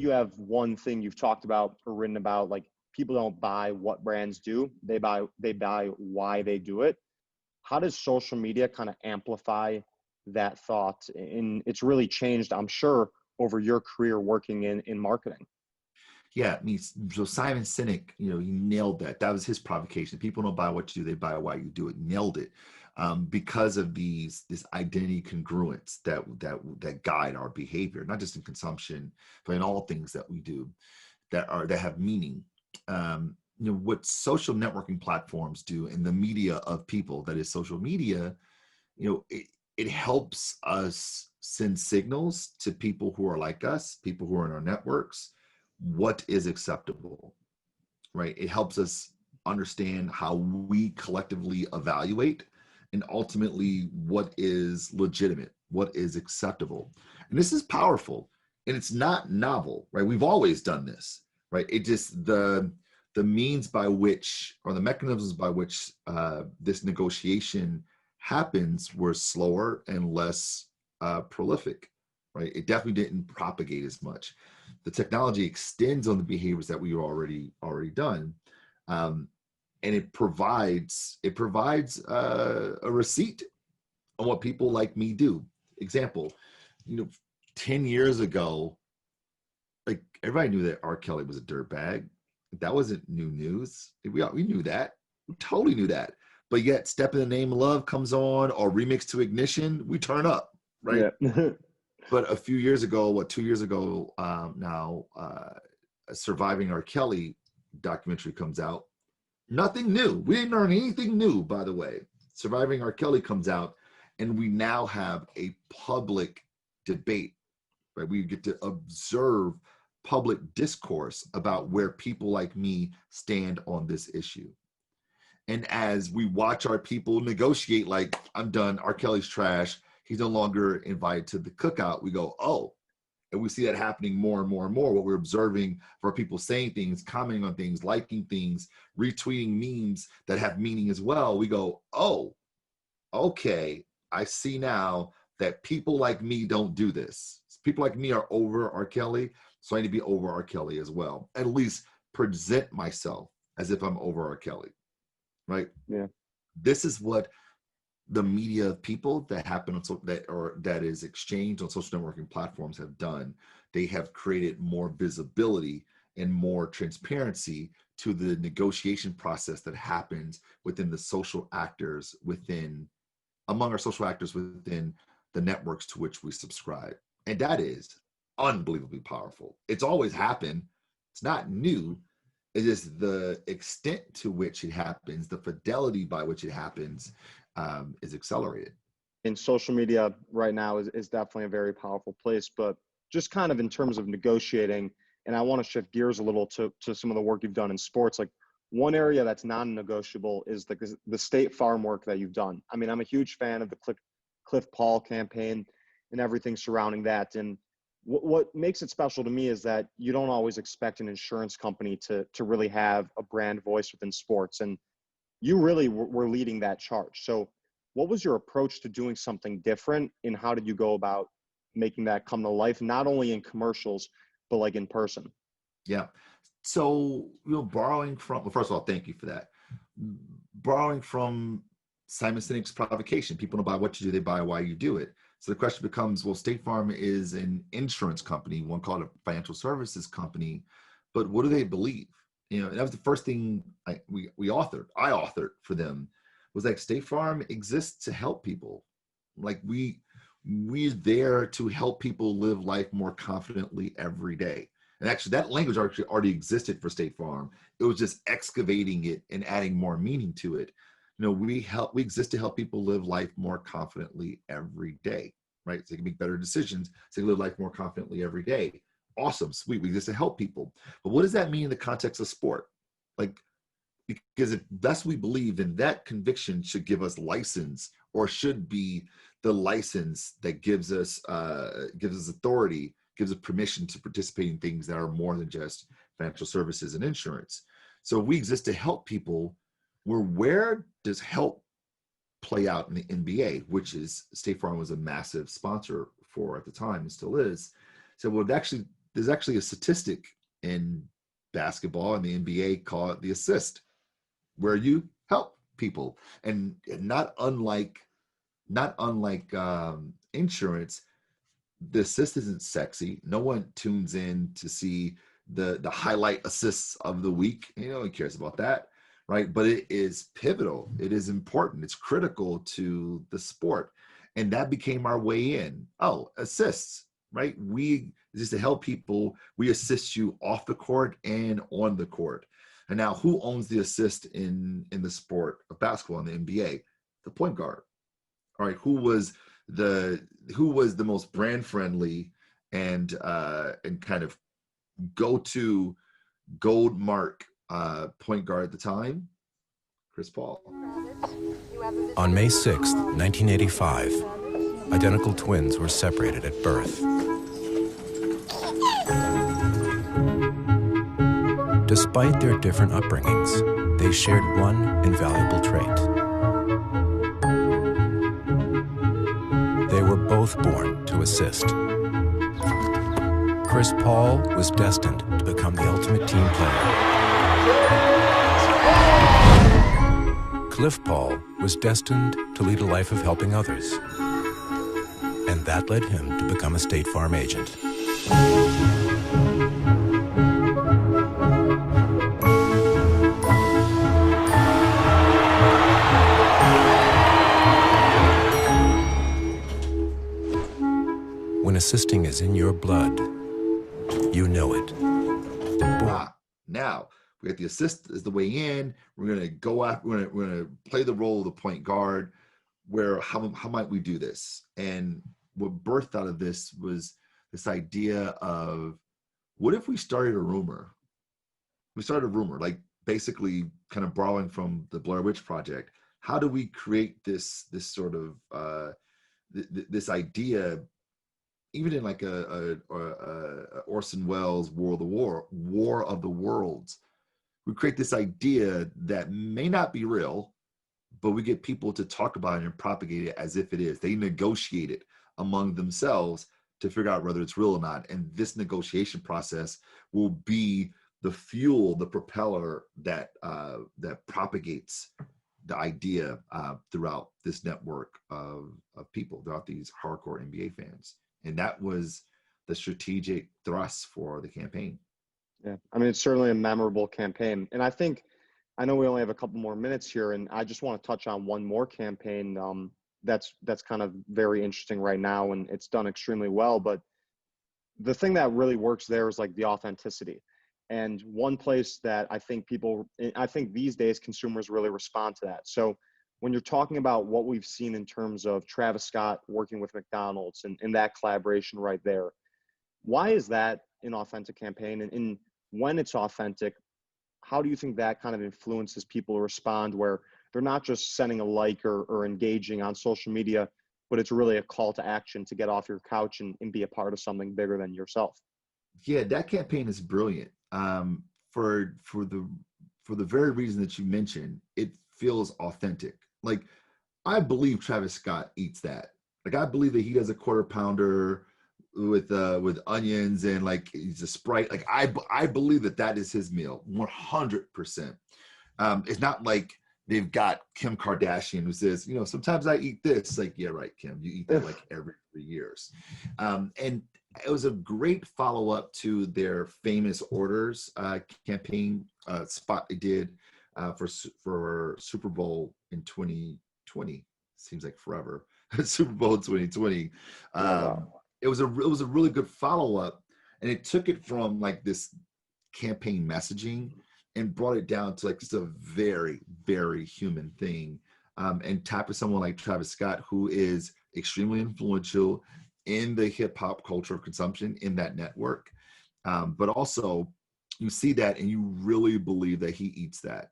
you have one thing you've talked about or written about, like people don't buy what brands do, they buy why they do it. How does social media kind of amplify that thought? And it's really changed, I'm sure, over your career working in marketing. Yeah, I mean, so Simon Sinek, he nailed that. That was his provocation. People don't buy what you do; they buy why you do it. Nailed it, because of this identity congruence that guide our behavior, not just in consumption, but in all things that we do that have meaning. What social networking platforms do in the media of people, that is social media, it helps us send signals to people who are like us, people who are in our networks, what is acceptable, right? It helps us understand how we collectively evaluate and ultimately what is legitimate, what is acceptable. And this is powerful, and it's not novel, right? We've always done this, right? It just, the means by which, or the mechanisms by which this negotiation happens were slower and less prolific, right? It definitely didn't propagate as much. The technology extends on the behaviors that we've already done, and it provides a receipt on what people like me do. Example, 10 years ago, like everybody knew that R. Kelly was a dirtbag. That wasn't new news. We knew that. We totally knew that. But yet, Step in the Name of Love comes on, or Remix to Ignition, we turn up, right? Yeah. But a few years ago, 2 years ago now, Surviving R. Kelly documentary comes out. Nothing new. We didn't learn anything new, by the way. Surviving R. Kelly comes out, and we now have a public debate, right? We get to observe public discourse about where people like me stand on this issue. And as we watch our people negotiate, like, I'm done, R. Kelly's trash, he's no longer invited to the cookout, we go, oh. And we see that happening more and more and more. What we're observing for people saying things, commenting on things, liking things, retweeting memes that have meaning as well. We go, oh, okay, I see now that people like me don't do this. People like me are over R. Kelly, so I need to be over R. Kelly as well. At least present myself as if I'm over R. Kelly, right? Yeah. This is what the media of people that happen on that is exchanged on social networking platforms have done. They have created more visibility and more transparency to the negotiation process that happens within the social actors among our social actors within the networks to which we subscribe. And that is unbelievably powerful. It's always happened. It's not new. It is the extent to which it happens, the fidelity by which it happens, is accelerated. And social media right now is definitely a very powerful place, but just kind of in terms of negotiating, and I want to shift gears a little to some of the work you've done in sports. Like, one area that's non-negotiable is the State Farm work that you've done. I mean, I'm a huge fan of the Cliff Paul campaign and everything surrounding that. And what makes it special to me is that you don't always expect an insurance company to really have a brand voice within sports. And you really were leading that charge. So what was your approach to doing something different, and how did you go about making that come to life, not only in commercials, but like in person? Yeah. So, borrowing from, well, first of all, thank you for that. Borrowing from Simon Sinek's provocation, people don't buy what you do, they buy why you do it. So the question becomes, well, State Farm is an insurance company, one called a financial services company, but what do they believe? And that was the first thing I authored for them, was like, State Farm exists to help people. Like, we're there to help people live life more confidently every day. And actually, that language already existed for State Farm. It was just excavating it and adding more meaning to it. We exist to help people live life more confidently every day, right? So they can make better decisions, so they can live life more confidently every day. Awesome, sweet. We exist to help people. But what does that mean in the context of sport? Like, because if that's what we believe, then that conviction should give us license, or should be the license that gives us authority, gives us permission to participate in things that are more than just financial services and insurance. So we exist to help people. Where does help play out in the NBA, which is State Farm was a massive sponsor for at the time and still is. So, well, actually, there's actually a statistic in basketball and the NBA called the assist, where you help people. And not unlike insurance, the assist isn't sexy. No one tunes in to see the highlight assists of the week. No one cares about that, right? But it is pivotal. It is important. It's critical to the sport. And that became our way in. Oh, assists, right? We just to help people, we assist you off the court and on the court. And now who owns the assist in the sport of basketball in the NBA? The point guard. All right, who was the most brand friendly and kind of go-to gold mark point guard at the time? Chris Paul. On May 6th, 1985, identical twins were separated at birth. Despite their different upbringings, they shared one invaluable trait. They were both born to assist. Chris Paul was destined to become the ultimate team player. Cliff Paul was destined to lead a life of helping others. And that led him to become a State Farm agent. When assisting is in your blood, you know it. Now, we got the assist as the way in. We're going to go out. We're going to play the role of the point guard. How might we do this? And what birthed out of this was this idea of, what if we started a rumor? We started a rumor, like basically kind of borrowing from the Blair Witch Project. How do we create this sort of this idea, even in like a Orson Welles War of the Worlds? We create this idea that may not be real, but we get people to talk about it and propagate it as if it is. They negotiate it among themselves to figure out whether it's real or not. And this negotiation process will be the fuel, the propeller that propagates the idea throughout this network of people, throughout these hardcore NBA fans. And that was the strategic thrust for the campaign. Yeah, I mean, it's certainly a memorable campaign. And I know we only have a couple more minutes here, and I just want to touch on one more campaign that's kind of very interesting right now, and it's done extremely well. But the thing that really works there is like the authenticity. And one place that I think these days consumers really respond to that. So when you're talking about what we've seen in terms of Travis Scott working with McDonald's and that collaboration right there, why is that an authentic campaign? And when it's authentic, how do you think that kind of influences people to respond, where they're not just sending a like or engaging on social media, but it's really a call to action to get off your couch and be a part of something bigger than yourself? Yeah, that campaign is brilliant. For the very reason that you mentioned, it feels authentic. Like, I believe Travis Scott eats that. Like, I believe that he does a quarter pounder with onions and like he's a Sprite. Like, I believe that is his meal 100%. It's not like they've got Kim Kardashian who says, sometimes I eat this. Like, yeah, right, Kim, you eat that like every 3 years. And it was a great follow-up to their famous orders campaign spot they did for Super Bowl in 2020. Seems like forever. Super Bowl 2020. It was a really good follow-up, and it took it from like this campaign messaging and brought it down to like just a very, very human thing. And tapped with someone like Travis Scott, who is extremely influential in the hip hop culture of consumption in that network. But also you see that and you really believe that he eats that.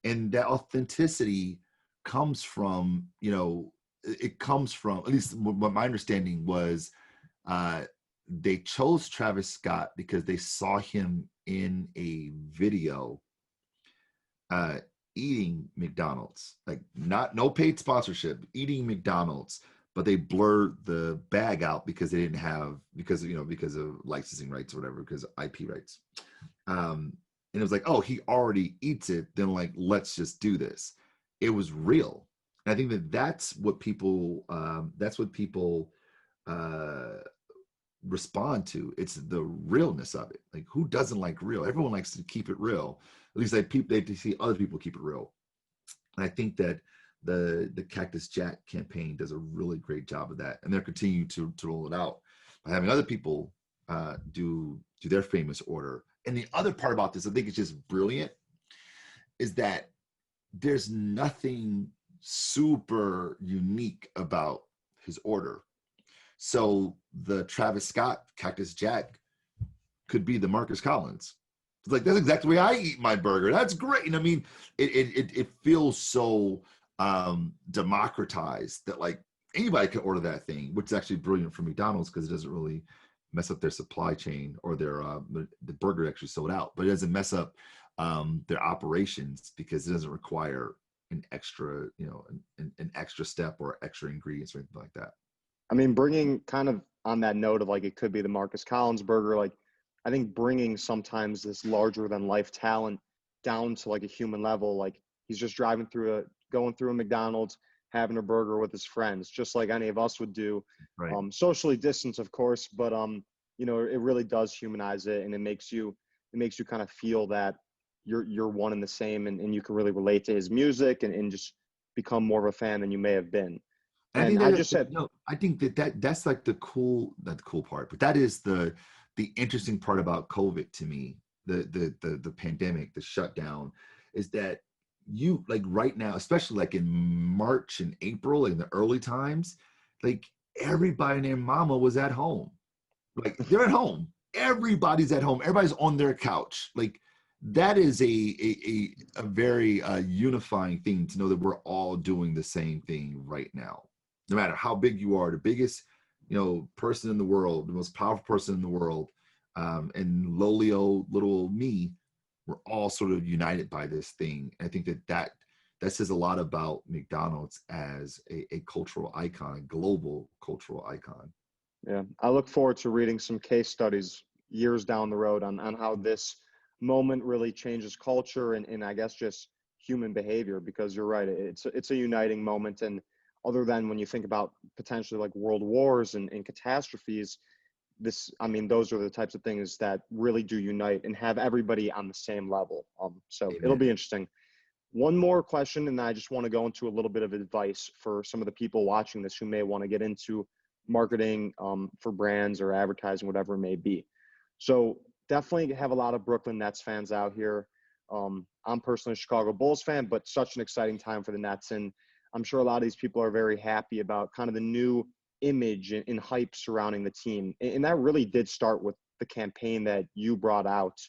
And that authenticity comes from, at least what my understanding was, they chose Travis Scott because they saw him in a video eating McDonald's, like no paid sponsorship, eating McDonald's, but they blurred the bag out because they didn't have, because of licensing rights or whatever, because of IP rights. And it was like, oh, he already eats it, then like, let's just do this. It was real. And I think that that's what people respond to. It's the realness of it. Like, who doesn't like real? Everyone likes to keep it real. At least they see other people keep it real. And I think that the Cactus Jack campaign does a really great job of that, and they're continuing to roll it out by having other people do their famous order. And the other part about this, I think, is just brilliant, is that there's nothing super unique about his order. So the Travis Scott Cactus Jack could be the Marcus Collins. It's like, that's exactly the way I eat my burger. That's great. And I mean, it feels so democratized that like anybody can order that thing, which is actually brilliant for McDonald's because it doesn't really mess up their supply chain or their the burger actually sold out, but it doesn't mess up their operations because it doesn't require an extra, an extra step or extra ingredients or anything like that. I mean, bringing kind of on that note of like, it could be the Marcus Collins burger. Like, I think bringing sometimes this larger than life talent down to like a human level, like he's just going through a McDonald's, having a burger with his friends, just like any of us would do. Right. Socially distanced, of course, but it really does humanize it, and it makes you kind of feel that you're one and the same, and you can really relate to his music and just become more of a fan than you may have been. And I think that's like the cool, not the cool part, but that is the interesting part about COVID to me, the pandemic, the shutdown, is that you, like right now, especially like in March and April in the early times, like everybody and their mama was at home. Like they're at home. Everybody's at home. Everybody's on their couch. Like that is a very unifying thing to know that we're all doing the same thing right now. No matter how big you are, the biggest, person in the world, the most powerful person in the world, and lowly old little me, we're all sort of united by this thing. And I think that says a lot about McDonald's as a cultural icon, a global cultural icon. Yeah, I look forward to reading some case studies years down the road on how this moment really changes culture and I guess just human behavior, because you're right, it's a uniting moment. And other than when you think about potentially like world wars and catastrophes, those are the types of things that really do unite and have everybody on the same level. So Amen. It'll be interesting. One more question, and I just want to go into a little bit of advice for some of the people watching this who may want to get into marketing for brands or advertising, whatever it may be. So definitely have a lot of Brooklyn Nets fans out here. I'm personally a Chicago Bulls fan, but such an exciting time for the Nets. And I'm sure a lot of these people are very happy about kind of the new image and hype surrounding the team. And that really did start with the campaign that you brought out,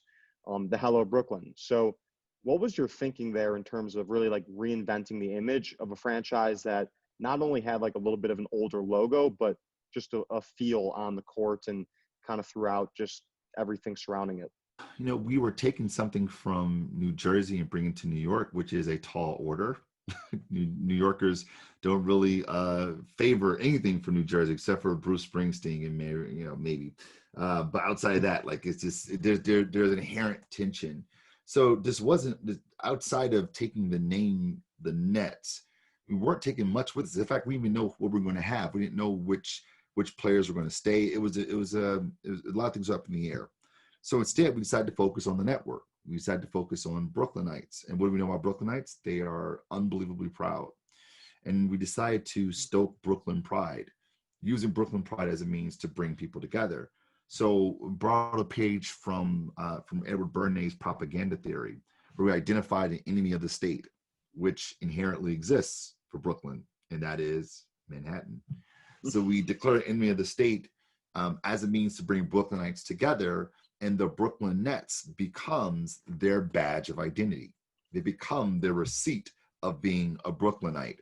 the Hello Brooklyn. So what was your thinking there in terms of really like reinventing the image of a franchise that not only had like a little bit of an older logo, but just a feel on the court and kind of throughout just everything surrounding it? We were taking something from New Jersey and bringing it to New York, which is a tall order. New Yorkers don't really favor anything from New Jersey except for Bruce Springsteen and maybe. But outside of that, like it's just there's an inherent tension. So this wasn't outside of taking the name, the Nets. We weren't taking much with us. In fact, we didn't even know what we were going to have. We didn't know which players were going to stay. It was a lot of things up in the air. So instead, we decided to focus on the network. We decided to focus on Brooklynites. And what do we know about Brooklynites? They are unbelievably proud. And we decided to stoke Brooklyn pride, using Brooklyn pride as a means to bring people together. So brought a page from Edward Bernays' propaganda theory, where we identified an enemy of the state, which inherently exists for Brooklyn, and that is Manhattan. So we declare an enemy of the state as a means to bring Brooklynites together, and the Brooklyn Nets becomes their badge of identity. They become their receipt of being a Brooklynite,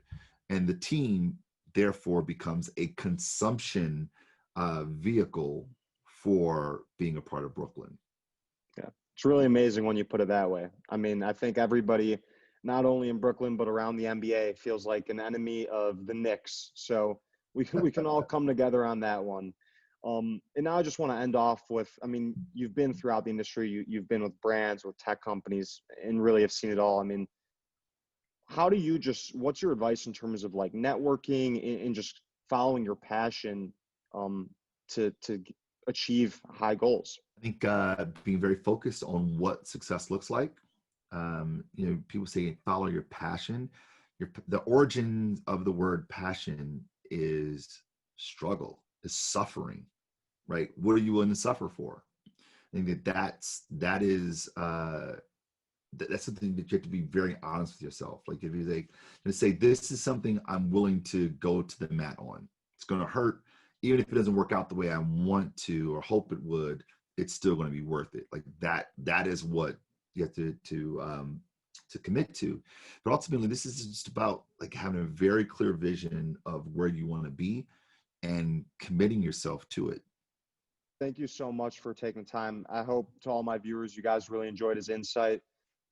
and the team therefore becomes a consumption vehicle for being a part of Brooklyn. Yeah, it's really amazing when you put it that way. I mean, I think everybody, not only in Brooklyn, but around the NBA, feels like an enemy of the Knicks. So we can all come together on that one. And now I just want to end off with, I mean, you've been throughout the industry, you've been with brands, with tech companies, and really have seen it all. I mean, how do you what's your advice in terms of like networking and just following your passion to achieve high goals? I think being very focused on what success looks like. People say follow your passion. The origin of the word passion is struggle, is suffering, right? What are you willing to suffer for? I think that's something that you have to be very honest with yourself. Like if you say, this is something I'm willing to go to the mat on. It's going to hurt, even if it doesn't work out the way I want to or hope it would. It's still going to be worth it. Like that is what you have to commit to. But ultimately, this is just about like having a very clear vision of where you want to be and committing yourself to it. Thank you so much for taking time. I hope to all my viewers, you guys really enjoyed his insight.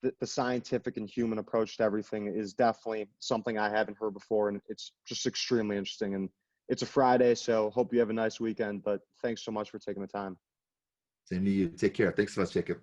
The scientific and human approach to everything is definitely something I haven't heard before, and it's just extremely interesting. And it's a Friday, so hope you have a nice weekend, but thanks so much for taking the time. Same to you. Take care. Thanks so much, Jacob.